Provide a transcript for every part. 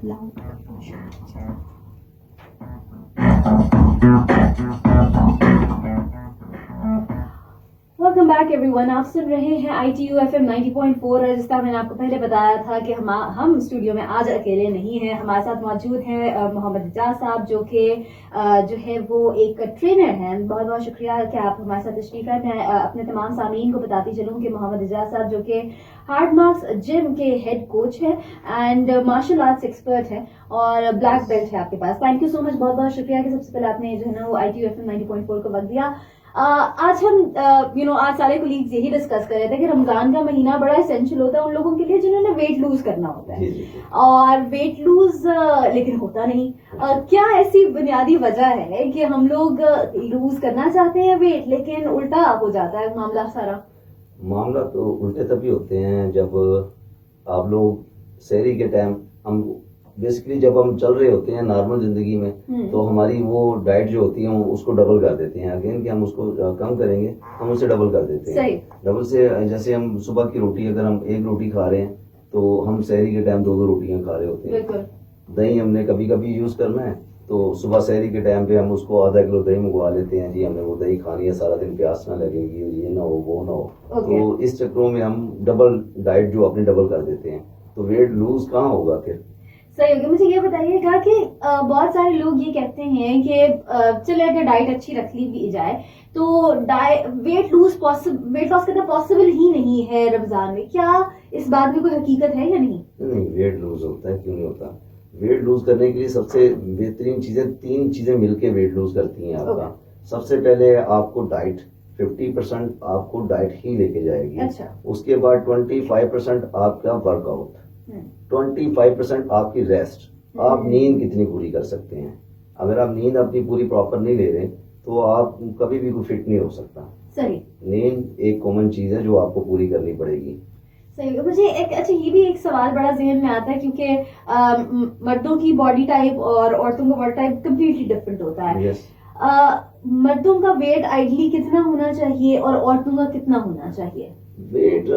Welcome back every one. آپ سن رہے ہیں ITU-FM 90.4 راجستھان. میں نے آپ کو پہلے بتایا تھا کہ ہم اسٹوڈیو میں آج اکیلے نہیں ہیں. ہمارے ساتھ موجود ہیں محمد اعجاز صاحب جو ہے وہ ایک ٹرینر ہیں. بہت بہت شکریہ کہ آپ ہمارے ساتھ تشریف لائے. میں اپنے تمام سامعین کو بتاتی چلوں کہ محمد اعجاز صاحب جو کہ ہارٹ مارکس جم کے ہیڈ کوچ ہے اینڈ مارشل آرٹس ایکسپرٹ ہے اور بلیک بیلٹ ہے آپ کے پاس. تھینک یو سو مچ. بہت بہت شکریہ کہ سب سے پہلے آپ نے جو ہے نا وہ ITU-FM 90.4 کو وقت دیا. آج ہم آج سارے کولیگز یہی ڈسکس کر رہے تھے کہ رمضان کا مہینہ بڑا اسینشیل ہوتا ہے ان لوگوں کے لیے جنہوں نے ویٹ لوز کرنا ہوتا ہے اور ویٹ لوز لیکن ہوتا نہیں. کیا ایسی بنیادی وجہ ہے کہ ہم لوگ لوز کرنا چاہتے ہیں ویٹ لیکن الٹا ہو جاتا ہے معاملہ سارا؟ معاملہ تو الٹے تبھی ہوتے ہیں جب آپ لوگ سحری کے ٹائم ہم بیسکلی جب ہم چل رہے ہوتے ہیں نارمل زندگی میں تو ہماری وہ ڈائٹ جو ہوتی ہے اس کو ڈبل کر دیتے ہیں. اگین کہ ہم اس کو کم کریں گے ہم اسے ڈبل کر دیتے ہیں. ڈبل سے جیسے ہم صبح کی روٹی اگر ہم ایک روٹی کھا رہے ہیں تو ہم سحری کے ٹائم 2 روٹیاں کھا رہے ہوتے ہیں. دہی ہم نے کبھی کبھی یوز کرنا ہے تو صبح سحری کے ٹائم پہ ہم اس کو آدھا کلو دہی منگوا لیتے ہیں. جی ہمیں وہ دہی کھانی ہے, سارا دن پیاس نہ لگے گی, یہ نہ ہو وہ نہ ہو. تو اس چکروں میں ہم ڈبل ڈائٹ جو اپنی ڈبل کر دیتے ہیں تو ویٹ لوز کہاں ہوگا پھر. صحیح ہوگا. مجھے یہ بتائیے گا کہ بہت سارے لوگ یہ کہتے ہیں کہ چلے اگر ڈائٹ اچھی رکھ لی جائے تو ویٹ لاس کرنا پاسبل ہی نہیں ہے رمضان میں. کیا اس بات میں کوئی حقیقت ہے یا نہیں؟ نہیں, ویٹ لوز ہوتا ہے. کیوں نہیں ہوتا؟ ویٹ لوز کرنے کے لیے سب سے بہترین چیزیں 3 چیزیں مل کے ویٹ لوز کرتی ہیں آپ کا. سب سے پہلے آپ کو ڈائٹ 50% آپ کو ڈائٹ ہی لے کے جائے گی. اس کے بعد 25% آپ کا ورک آؤٹ, 25% آپ کی ریسٹ. آپ نیند کتنی پوری کر سکتے ہیں؟ اگر آپ نیند اپنی پوری پراپر نہیں لے رہے تو آپ کبھی بھی کوئی فٹ نہیں ہو سکتا. نیند ایک کامن چیز ہے جو آپ کو پوری کرنی پڑے گی. صحیح. مجھے یہ بھی ایک سوال بڑا ذہن میں آتا ہے کیونکہ مردوں کی باڈی ٹائپ اور عورتوں کا باڈی ٹائپ کمپلیٹلی ڈفرینٹ ہوتا ہے. مردوں کا ویٹ آئیڈلی کتنا ہونا چاہیے اور عورتوں کا کتنا ہونا چاہیے؟ ویٹ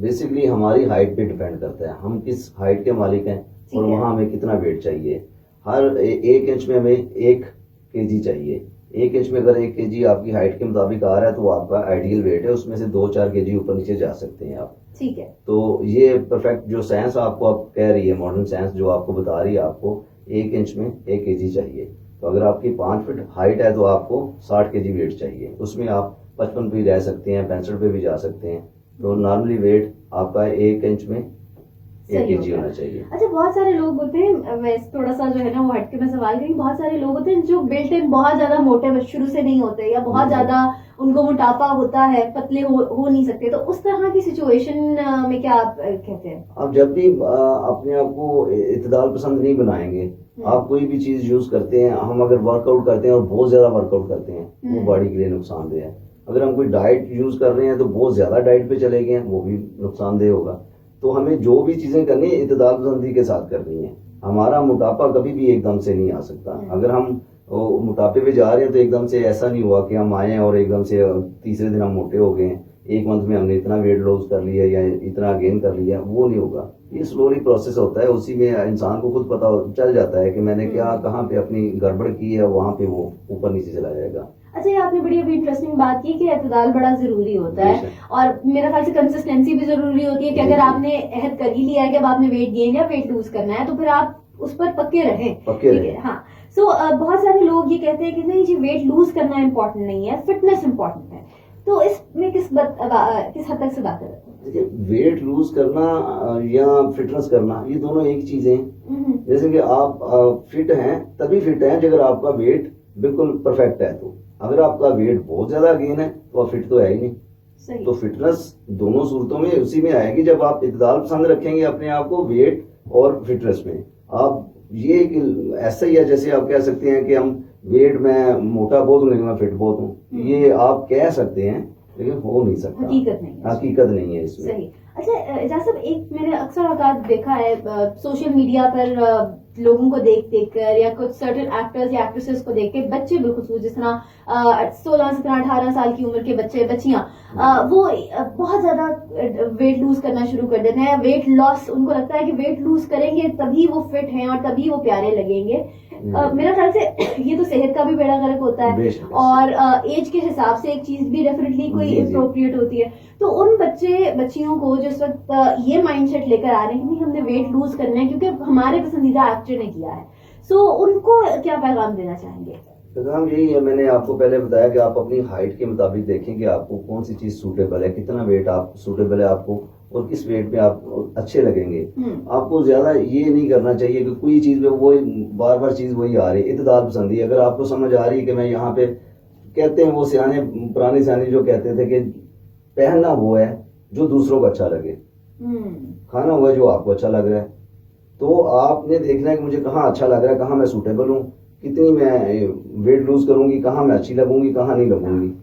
بیسکلی ہماری ہائٹ پہ ڈیپینڈ کرتا ہے. ہم کس ہائٹ کے مالک ہیں اور وہاں ہمیں کتنا ویٹ چاہیے. ہر 1 انچ میں ہمیں 1 kg چاہیے. 1 انچ میں اگر 1 kg آپ کی ہائٹ کے مطابق آ رہا ہے تو وہ آپ کا آئیڈیل ویٹ ہے. اس میں سے 2-4 kg اوپر نیچے جا سکتے ہیں آپ. ٹھیک ہے. تو یہ پرفیکٹ جو سائنس آپ کو اب کہہ رہی ہے, ماڈرن سائنس جو آپ کو بتا رہی ہے, آپ کو 1 انچ میں 1 kg چاہیے. تو اگر آپ کی 5 فٹ ہائٹ ہے تو آپ کو 60 kg ویٹ چاہیے. اس میں آپ 55 پہ رہ سکتے ہیں, 65 پہ بھی جا سکتے ہیں. تو نارملی ویٹ آپ کا 1 انچ میں 1 kg ہونا چاہیے. اچھا, بہت سارے لوگ ہوتے ہیں, تھوڑا سا جو ہے نا وہ ہٹ کے میں سوال کریں, بہت سارے لوگ ہوتے ہیں جو بلٹ ان بہت زیادہ موٹے شروع سے نہیں ہوتے یا بہت زیادہ ان کو موٹاپا ہوتا ہے, پتلے ہو نہیں سکتے. تو اس طرح کی سچویشن میں کیا آپ کہتے ہیں؟ آپ جب بھی اپنے آپ کو اعتدال پسند نہیں بنائیں گے, آپ کوئی بھی چیز یوز کرتے ہیں, ہم اگر ورک آؤٹ کرتے ہیں اور بہت زیادہ ورک آؤٹ کرتے ہیں وہ باڈی کے لیے نقصان دہ ہے. اگر ہم کوئی ڈائٹ یوز کر رہے ہیں تو بہت زیادہ ڈائٹ پہ چلے گئے وہ بھی نقصان دہ ہوگا. تو ہمیں جو بھی چیزیں کرنی ہے اعتدال پسندی کے ساتھ کرنی ہے. ہمارا موٹاپا کبھی بھی ایک دم سے نہیں آ سکتا. اگر ہم موٹاپے پہ جا رہے ہیں تو ایک دم سے ایسا نہیں ہوا کہ ہم آئے ہیں اور ایک دم سے تیسرے دن ہم موٹے ہو گئے ہیں, 1 منتھ میں ہم نے اتنا ویٹ لوز کر لیا یا اتنا گین کر لیا, وہ نہیں ہوگا. یہ سلولی پروسیس ہوتا ہے. اسی میں انسان کو خود پتا چل جاتا ہے کہ میں نے کیا کہاں پہ اپنی گڑبڑ کی ہے, وہاں پہ وہ اوپر نیچے چلا جائے گا. اچھا, یہ آپ نے بڑی انٹرسٹنگ بات کی کہ اعتدال بڑا ضروری ہوتا ہے اور میرا خیال سے کنسسٹینسی بھی ضروری ہوتی ہے کہ اگر آپ نے عہد کر ہی لیا ہے کہ اب آپ نے ویٹ گین یا ویٹ لوز کرنا ہے تو پھر آپ اس پر پکے رہیں. ٹھیک ہے. ہاں. سو بہت سارے لوگ یہ کہتے ہیں کہ نہیں جی ویٹ لوز کرنا امپورٹنٹ نہیں ہے, فٹنس امپورٹنٹ ہے. تو اس میں کس حد تک صداقت ہے؟ دیکھیے, ویٹ لوز کرنا یا فٹنس کرنا یہ دونوں ایک چیزیں ہیں. جیسے کہ آپ فٹ ہیں تبھی فٹ ہیں اگر آپ کا ویٹ بالکل پرفیکٹ ہے. تو اگر آپ کا ویٹ بہت زیادہ گین ہے تو آپ فٹ تو ہے ہی نہیں. تو فٹنس دونوں صورتوں میں اسی میں آئے گی جب آپ اعتدال پسند رکھیں گے اپنے آپ کو ویٹ اور فٹنس میں. آپ یہ ایسا ہی ہے جیسے آپ کہہ سکتے ہیں کہ ہم ویٹ میں موٹا بہت ہوں لیکن میں فٹ بہت ہوں. یہ آپ کہہ سکتے ہیں لیکن ہو نہیں سکتا. حقیقت نہیں ہے اس میں. صحیح. اچھا اعجاز صاحب, ایک میں نے اکثر اوقات دیکھا ہے سوشل میڈیا پر لوگوں کو دیکھ کر یا کچھ سرٹن ایکٹرز یا ایکٹریسز کو دیکھ کے بچے بالخصوص جس طرح 16 17 18 سال کی عمر کے بچے بچیاں وہ بہت زیادہ ویٹ لوز کرنا شروع کر دیتے ہیں. ویٹ لاس ان کو لگتا ہے کہ ویٹ لوز کریں گے تبھی وہ فٹ ہیں اور تبھی وہ پیارے لگیں گے. میرا خیال سے یہ تو صحت کا بھی بیڑا غرق ہوتا ہے اور ایج کے حساب سے ایک چیز بھی ڈیفینیٹلی کوئی اپروپریٹ ہوتی ہے. تو ان بچیوں کو جو اس وقت یہ مائنڈ سیٹ لے کر آ رہے ہیں کہ ہم نے ویٹ لوز کرنا ہے کیونکہ ہمارے پسندیدہ ایکٹر نے کیا ہے, سو ان کو کیا پیغام دینا چاہیں گے؟ پیغام یہی ہے, میں نے آپ کو پہلے بتایا کہ آپ اپنی ہائٹ کے مطابق دیکھیں کہ آپ کو کون سی چیز سوٹیبل ہے, کتنا ویٹ آپ سوٹیبل ہے آپ کو اور کس ویٹ میں آپ اچھے لگیں گے. آپ کو زیادہ یہ نہیں کرنا چاہیے کہ کوئی چیز میں وہی بار بار چیز وہی آ رہی ہے. اعتدال پسندی, اگر آپ کو سمجھ آ رہی ہے کہ میں یہاں پہ کہتے ہیں وہ پرانے سیانے جو کہتے تھے کہ پہننا وہ ہے جو دوسروں کو اچھا لگے, کھانا وہ ہے جو آپ کو اچھا لگ رہا ہے. تو آپ نے دیکھنا ہے کہ مجھے کہاں اچھا لگ رہا ہے, کہاں میں سوٹیبل ہوں, کتنی میں ویٹ لوز کروں گی, کہاں میں اچھی لگوں گی, کہاں نہیں لگوں گی.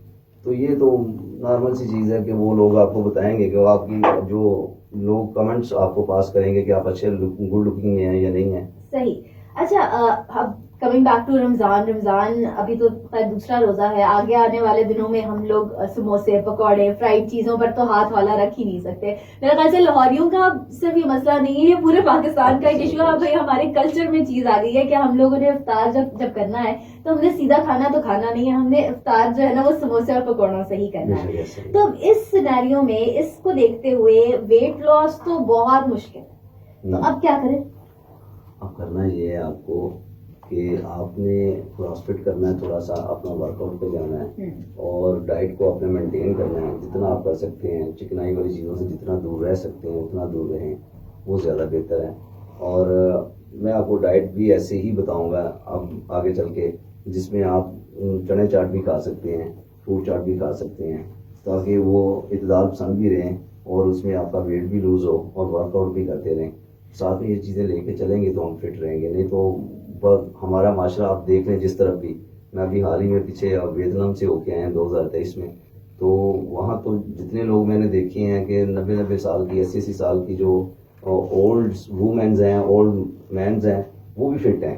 تو یہ تو نارمل سی چیز ہے کہ وہ لوگ آپ کو بتائیں گے کہ وہ آپ کی جو لوگ کمنٹس آپ کو پاس کریں گے کہ آپ اچھے گڈ لکنگ ہیں یا نہیں ہیں. صحیح. اچھا, اب کمنگ بیک ٹو رمضان ابھی تو دوسرا روزہ ہے, آگے آنے والے دنوں میں ہم لوگ سموسے پکوڑے فرائیڈ چیزوں پر تو ہاتھ والا رکھ ہی نہیں سکتے. میرا خیال سے لاہوریوں کا صرف یہ مسئلہ نہیں ہے, یہ پورے پاکستان کا ایک ایشو ہے. بھائی ہمارے کلچر میں چیز آ گئی ہے کہ ہم لوگوں نے افطار جب کرنا ہے تو ہم نے سیدھا کھانا تو کھانا نہیں ہے, ہم نے افطار جو ہے نا وہ سموسے اور پکوڑوں سے ہی کرنا ہے. تو اس سینیریو میں اس کو دیکھتے ہوئے ویٹ لاس تو بہت مشکل ہے, تو اب کیا کریں؟ اب کرنا یہ ہے آپ کو کہ آپ نے کراس فٹ کرنا ہے, تھوڑا سا اپنا ورک آؤٹ پہ جانا ہے اور ڈائٹ کو اپنے مینٹین کرنا ہے. جتنا آپ کر سکتے ہیں چکنائی والی چیزوں سے جتنا دور رہ سکتے ہیں اتنا دور رہیں, وہ زیادہ بہتر ہے. اور میں آپ کو ڈائٹ بھی ایسے ہی بتاؤں گا اب آگے چل کے, جس میں آپ چنے چاٹ بھی کھا سکتے ہیں, فروٹ چاٹ بھی کھا سکتے ہیں, تاکہ وہ اعتدال پسند بھی رہیں اور اس میں آپ کا ویٹ بھی لوز ہو اور ورک آؤٹ بھی کرتے رہیں. ساتھ میں یہ چیزیں لے کے چلیں گے تو ہم فٹ رہیں گے. نہیں تو ہمارا معاشرہ آپ دیکھ لیں جس طرف بھی, میں ابھی حال ہی میں پیچھے ویتنام سے ہو کے آئے ہیں 2023 میں, تو وہاں تو جتنے لوگ میں نے دیکھے ہیں کہ 90 سال کی 80 سال کی جو اولڈ وومینز ہیں اولڈ مینز ہیں وہ بھی فٹ ہیں.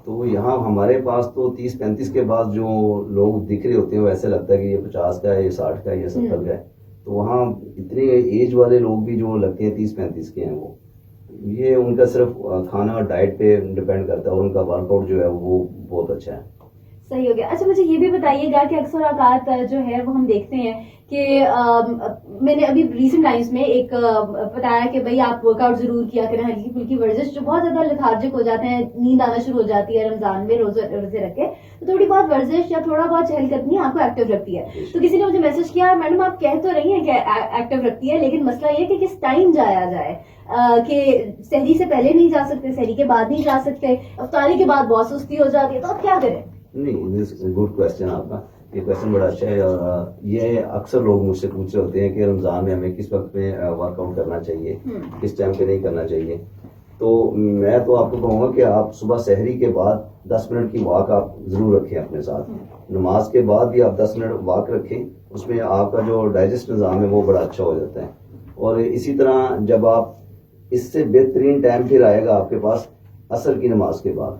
تو یہاں ہمارے پاس تو 30-35 کے بعد جو لوگ دکھ رہے ہوتے ہیں وہ ایسے لگتا ہے کہ یہ 50 کا ہے, یہ 60 کا ہے, یہ 70 کا ہے. تو وہاں اتنے ایج والے لوگ بھی جو لگتے ہیں 30-35 کے ہیں, وہ یہ ان کا صرف کھانا اور ڈائٹ پہ ڈپینڈ کرتا ہے اور ان کا ورک آؤٹ جو ہے وہ بہت اچھا ہے. صحیح ہو گیا. اچھا مجھے یہ بھی بتائیے گا کہ اکثر اوقات جو ہے وہ ہم دیکھتے ہیں کہ میں نے ابھی ریسنٹ ٹائمز میں ایک بتایا کہ بھائی آپ ورک آؤٹ ضرور کیا کریں, ہلکی پھلکی ورزش, جو بہت زیادہ لیتھارجک ہو جاتے ہیں, نیند آنا شروع ہو جاتی ہے رمضان میں روزے رکھ کے, تو تھوڑی بہت ورزش یا تھوڑا بہت چہل قدمی آپ کو ایکٹیو رکھتی ہے. تو کسی نے مجھے میسج کیا, میڈم آپ کہہ تو رہی ہیں کہ ایکٹیو رکھتی ہے, لیکن مسئلہ یہ کہ کس ٹائم جایا جائے, کہ سحری سے پہلے نہیں جا سکتے, سحری کے بعد نہیں جا سکتے, افطاری کے بعد بہت سستی ہو جاتی ہے, تو آپ کیا کریں؟ نہیں, گڈ کوشچن آپ کا, یہ کوشچن بڑا اچھا ہے. اور یہ اکثر لوگ مجھ سے پوچھ رہے ہوتے ہیں کہ رمضان میں ہمیں کس وقت میں ورک آؤٹ کرنا چاہیے, کس ٹائم پہ نہیں کرنا چاہیے. تو میں تو آپ کو کہوں گا کہ آپ صبح سحری کے بعد 10 منٹ کی واک آپ ضرور رکھیں اپنے ساتھ. نماز کے بعد بھی آپ 10 منٹ واک رکھیں, اس میں آپ کا جو ڈائجسٹ نظام ہے وہ بڑا اچھا ہو جاتا ہے. اور اسی طرح جب آپ اس سے بہترین ٹائم پھر آئے گا آپ کے پاس عصر کی نماز کے بعد.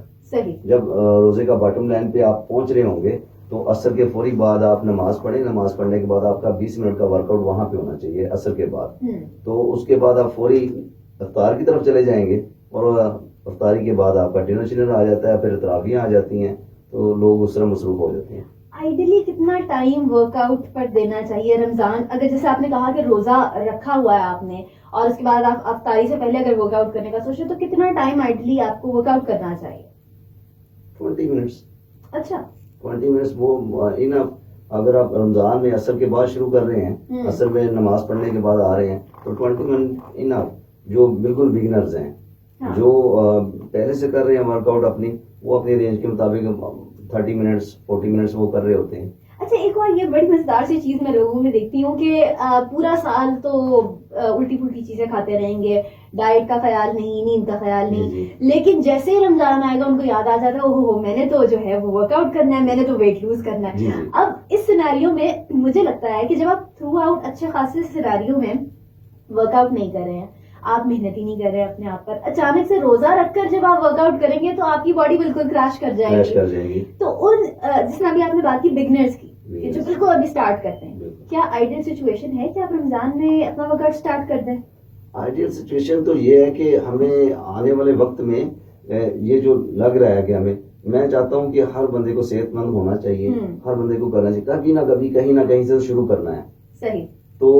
جب روزے کا باٹم لائن پہ آپ پہنچ رہے ہوں گے تو عصر کے فوری بعد آپ نماز پڑھیں. نماز پڑھنے کے بعد آپ کا 20 منٹ کا ورک آؤٹ وہاں پہ ہونا چاہیے عصر کے بعد. تو اس کے بعد آپ فوری افطار کی طرف چلے جائیں گے اور افطاری کے بعد آپ کا ڈنر آ جاتا ہے, پھر تراویحیں آ جاتی ہیں, تو لوگ اس طرح مصروف ہو جاتے ہیں. آئیڈیلی کتنا ٹائم ورک آؤٹ پر دینا چاہیے رمضان, اگر جیسے آپ نے کہا کہ روزہ رکھا ہوا ہے آپ نے اور اس کے بعد آپ افطاری سے پہلے اگر ورک آؤٹ کرنے کا سوچیں تو کتنا ٹائم آئیڈیلی آپ کو ورک آؤٹ کرنا چاہیے؟ 20 منٹس. اچھا 20 منٹس وہ انف. اگر آپ رمضان میں عصر کے بعد شروع کر رہے ہیں, عصر میں نماز پڑھنے کے بعد آ رہے ہیں, تو 20 منٹ انف. جو بالکل بگنرز ہیں, جو پہلے سے کر رہے ہیں ورک آؤٹ اپنی, وہ اپنی رینج کے مطابق 30 منٹس 40 منٹس وہ کر رہے ہوتے ہیں. اچھا ایک اور یہ بڑی مزیدار سی چیز میں لوگوں میں دیکھتی ہوں کہ پورا سال تو الٹی پھلٹی چیزیں کھاتے رہیں گے, ڈائٹ کا خیال نہیں, نیند کا خیال نہیں, لیکن جیسے ہی رمضان آئے گا ان کو یاد آ جاتا ہے اوہ میں نے تو جو ہے وہ ورک آؤٹ کرنا ہے, میں نے تو ویٹ لوز کرنا ہے. اب اس سینیریو میں مجھے لگتا ہے کہ جب آپ تھرو آؤٹ اچھے خاصے سینیریو میں ورک آؤٹ نہیں کر رہے ہیں, آپ محنت ہی نہیں کر رہے اپنے آپ پر, اچانک سے روزہ رکھ کر جب آپ ورک آؤٹ کریں گے تو آپ کی باڈی بالکل کریش کر جائے کریش گی. کر جائیں گی. تو ان جس میں ابھی آپ نے بات کی بگنرز کی, کہ جو بالکل ابھی اسٹارٹ کرتے ہیں, بالکل. کیا آئیڈیل سچویشن ہے کہ آپ رمضان میں اپنا ورک آؤٹ اسٹارٹ کر دیں؟ آئیڈیل سچویشن تو یہ ہے کہ ہمیں آنے والے وقت میں یہ جو لگ رہا ہے کہ ہمیں, میں چاہتا ہوں کہ ہر بندے کو صحت مند ہونا چاہیے, ہر بندے کو کرنا چاہیے, کبھی نہ کبھی کہیں نہ کہیں سے شروع کرنا ہے. صحیح. تو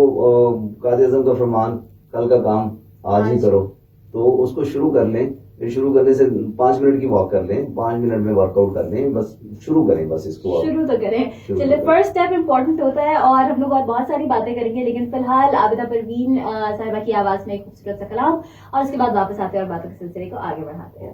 قائد اعظم کا فرمان کل کا کام آج ہی کرو, تو اس کو شروع کر لیں. پھر شروع کرنے سے 5 منٹ کی واک کر لیں, 5 منٹ میں ورک آؤٹ کر لیں, بس شروع کریں, بس اس کو شروع تو کریں. چلے, فرسٹ اسٹیپ امپورٹنٹ ہوتا ہے, اور ہم لوگ اور بہت ساری باتیں کریں گے, لیکن فی الحال عابدہ پروین صاحبہ کی آواز میں ایک خوبصورت سا کلام, اور اس کے بعد واپس آتے ہیں اور باتوں کے سلسلے کو آگے بڑھاتے ہیں.